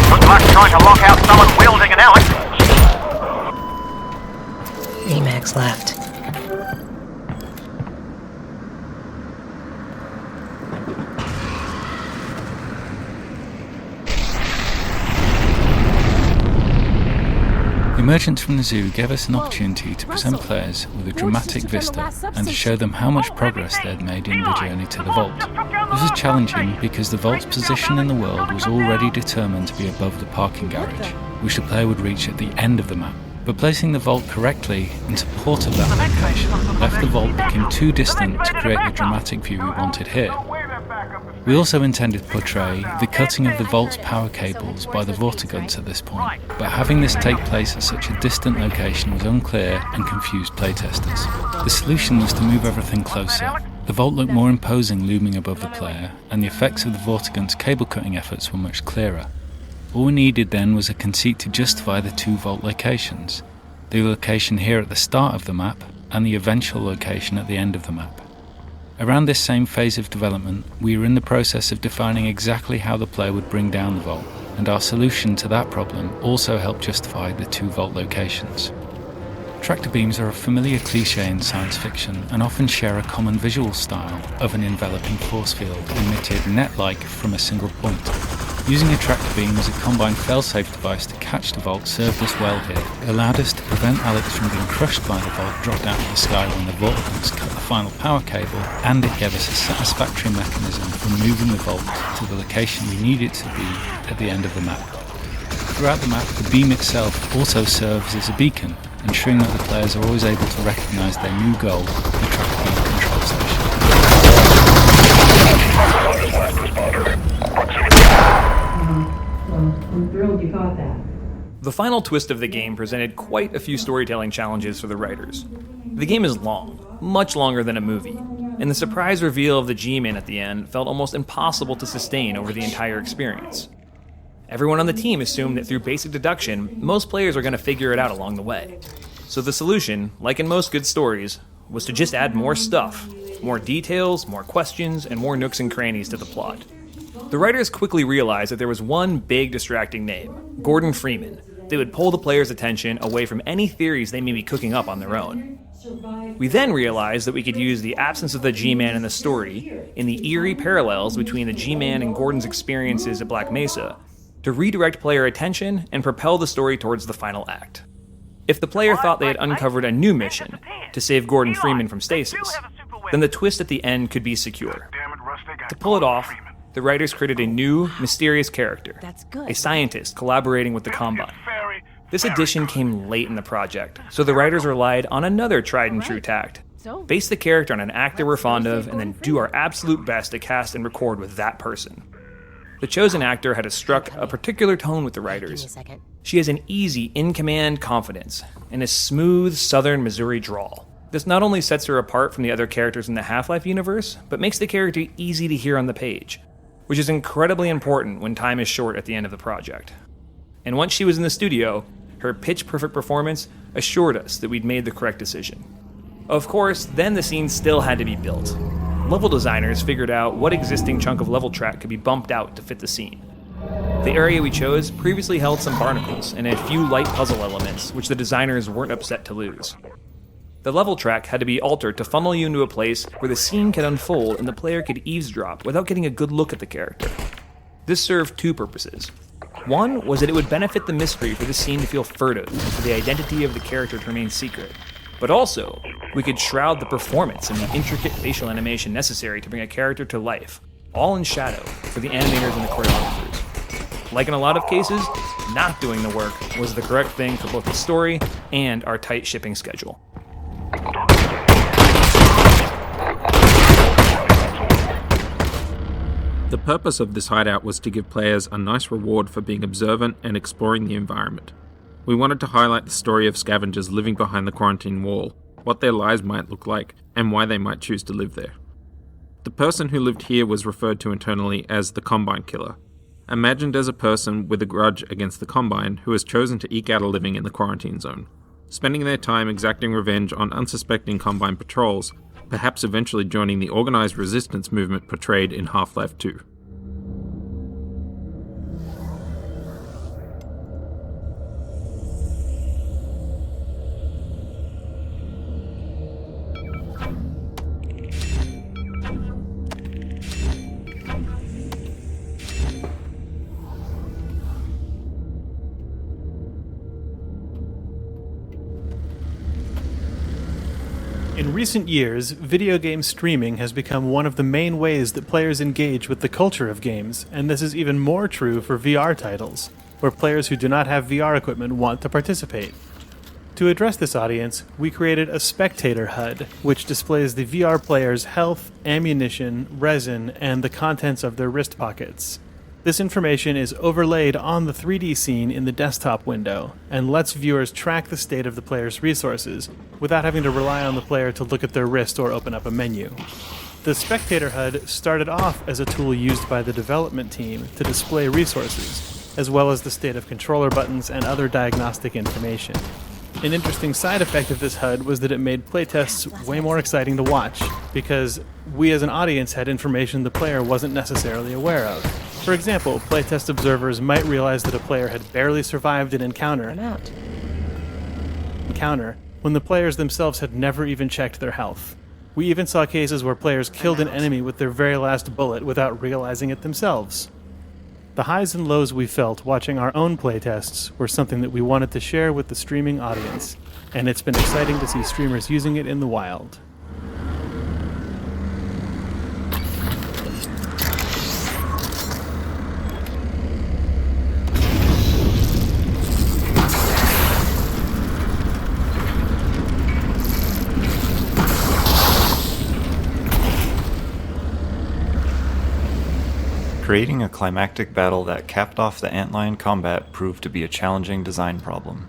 Looks like trying to lock out someone wielding an Alex. Remax left. Emergence from the zoo gave us an opportunity to present players with a dramatic vista and to show them how much progress they had made in the journey to the vault. This was challenging because the vault's position in the world was already determined to be above the parking garage, which the player would reach at the end of the map. But placing the vault correctly in support of that location left the vault looking too distant to create the dramatic view we wanted here. We also intended to portray the cutting of the vault's power cables by the Vortigauns at this point, but having this take place at such a distant location was unclear and confused playtesters. The solution was to move everything closer. The vault looked more imposing looming above the player, and the effects of the Vortigauns' cable cutting efforts were much clearer. All we needed then was a conceit to justify the two vault locations, the location here at the start of the map and the eventual location at the end of the map. Around this same phase of development, we were in the process of defining exactly how the player would bring down the vault, and our solution to that problem also helped justify the two vault locations. Tractor beams are a familiar cliché in science fiction and often share a common visual style of an enveloping force field emitted net-like from a single point. Using a tractor beam as a combined failsafe device to catch the vault served us well here. It allowed us to prevent Alex from being crushed by the vault dropped out of the sky when the Vortigauns cut the final power cable, and it gave us a satisfactory mechanism for moving the vault to the location we need it to be at the end of the map. Throughout the map, the beam itself also serves as a beacon, ensuring that the players are always able to recognise their new goal, the tractor beam control station. I'm thrilled you caught that. The final twist of the game presented quite a few storytelling challenges for the writers. The game is long, much longer than a movie, and the surprise reveal of the G-Man at the end felt almost impossible to sustain over the entire experience. Everyone on the team assumed that through basic deduction, most players are going to figure it out along the way. So the solution, like in most good stories, was to just add more stuff, more details, more questions, and more nooks and crannies to the plot. The writers quickly realized that there was one big distracting name, Gordon Freeman, that would pull the players' attention away from any theories they may be cooking up on their own. We then realized that we could use the absence of the G-Man in the story, in the eerie parallels between the G-Man and Gordon's experiences at Black Mesa, to redirect player attention and propel the story towards the final act. If the player thought they had uncovered a new mission to save Gordon Freeman from stasis, then the twist at the end could be secure. To pull it off, the writers created a new, mysterious character, a scientist collaborating with the Combine. This addition came late in the project, so the writers relied on another tried-and-true tact. Base the character on an actor we're fond of, and then do our absolute best to cast and record with that person. The chosen actor had struck a particular tone with the writers. She has an easy, in-command confidence, and a smooth Southern Missouri drawl. This not only sets her apart from the other characters in the Half-Life universe, but makes the character easy to hear on the page, which is incredibly important when time is short at the end of the project. And once she was in the studio, her pitch-perfect performance assured us that we'd made the correct decision. Of course, then the scene still had to be built. Level designers figured out what existing chunk of level track could be bumped out to fit the scene. The area we chose previously held some barnacles and a few light puzzle elements, which the designers weren't upset to lose. The level track had to be altered to funnel you into a place where the scene could unfold and the player could eavesdrop without getting a good look at the character. This served two purposes. One was that it would benefit the mystery for the scene to feel furtive and for the identity of the character to remain secret. But also, we could shroud the performance and the intricate facial animation necessary to bring a character to life, all in shadow, for the animators and the choreographers. Like in a lot of cases, not doing the work was the correct thing for both the story and our tight shipping schedule. The purpose of this hideout was to give players a nice reward for being observant and exploring the environment. We wanted to highlight the story of scavengers living behind the quarantine wall, what their lives might look like, and why they might choose to live there. The person who lived here was referred to internally as the Combine Killer, imagined as a person with a grudge against the Combine who has chosen to eke out a living in the quarantine zone, spending their time exacting revenge on unsuspecting Combine patrols perhaps eventually joining the organized resistance movement portrayed in Half-Life 2. In recent years, video game streaming has become one of the main ways that players engage with the culture of games, and this is even more true for VR titles, where players who do not have VR equipment want to participate. To address this audience, we created a spectator HUD, which displays the VR player's health, ammunition, resin, and the contents of their wrist pockets. This information is overlaid on the 3D scene in the desktop window, and lets viewers track the state of the player's resources, without having to rely on the player to look at their wrist or open up a menu. The Spectator HUD started off as a tool used by the development team to display resources, as well as the state of controller buttons and other diagnostic information. An interesting side effect of this HUD was that it made playtests way more exciting to watch, because we as an audience had information the player wasn't necessarily aware of. For example, playtest observers might realize that a player had barely survived an encounter when the players themselves had never even checked their health. We even saw cases where players killed an enemy with their very last bullet without realizing it themselves. The highs and lows we felt watching our own playtests were something that we wanted to share with the streaming audience, and it's been exciting to see streamers using it in the wild. Creating a climactic battle that capped off the antlion combat proved to be a challenging design problem.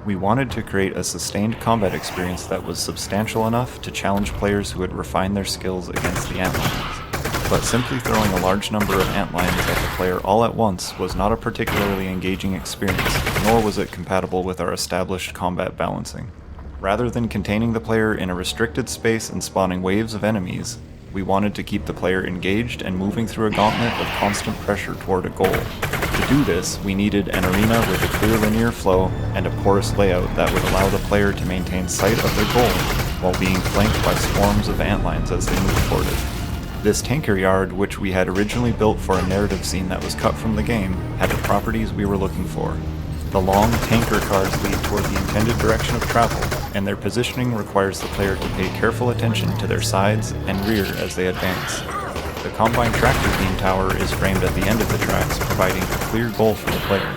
We wanted to create a sustained combat experience that was substantial enough to challenge players who had refined their skills against the antlions. But simply throwing a large number of antlions at the player all at once was not a particularly engaging experience, nor was it compatible with our established combat balancing. Rather than containing the player in a restricted space and spawning waves of enemies, we wanted to keep the player engaged and moving through a gauntlet of constant pressure toward a goal. To do this, we needed an arena with a clear linear flow and a porous layout that would allow the player to maintain sight of their goal while being flanked by swarms of antlions as they move toward it. This tanker yard, which we had originally built for a narrative scene that was cut from the game, had the properties we were looking for. The long tanker cars lead toward the intended direction of travel, and their positioning requires the player to pay careful attention to their sides and rear as they advance. The Combine Tractor Beam Tower is framed at the end of the tracks, providing a clear goal for the player.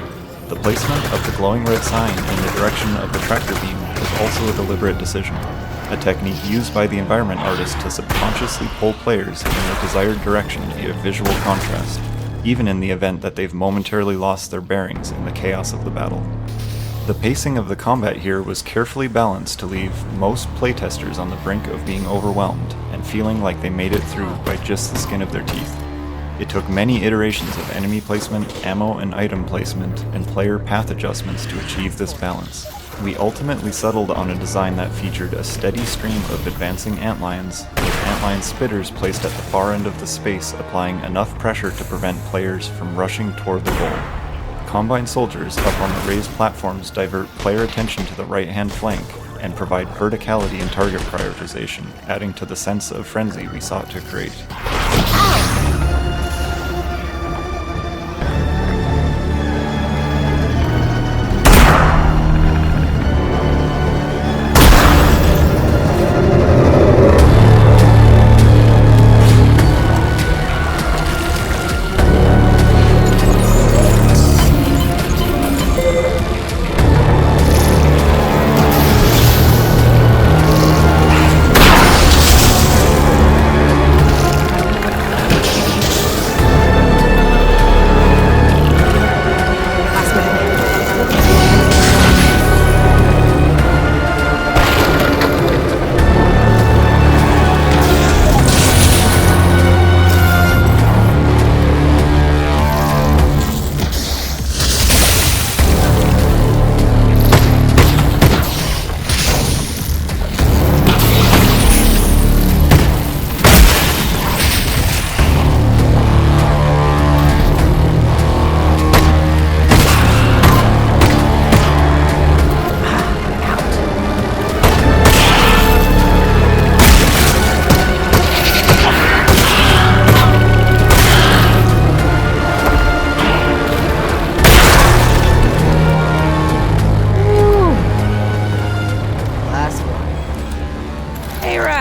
The placement of the glowing red sign in the direction of the tractor beam was also a deliberate decision, a technique used by the environment artist to subconsciously pull players in the desired direction via visual contrast, even in the event that they've momentarily lost their bearings in the chaos of the battle. The pacing of the combat here was carefully balanced to leave most playtesters on the brink of being overwhelmed and feeling like they made it through by just the skin of their teeth. It took many iterations of enemy placement, ammo and item placement, and player path adjustments to achieve this balance. We ultimately settled on a design that featured a steady stream of advancing antlions, with antlion spitters placed at the far end of the space applying enough pressure to prevent players from rushing toward the goal. Combine soldiers up on the raised platforms divert player attention to the right-hand flank and provide verticality in target prioritization, adding to the sense of frenzy we sought to create.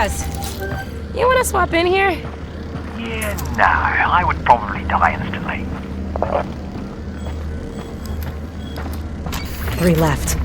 us. You wanna swap in here? Yeah, no, I would probably die instantly. 3 left.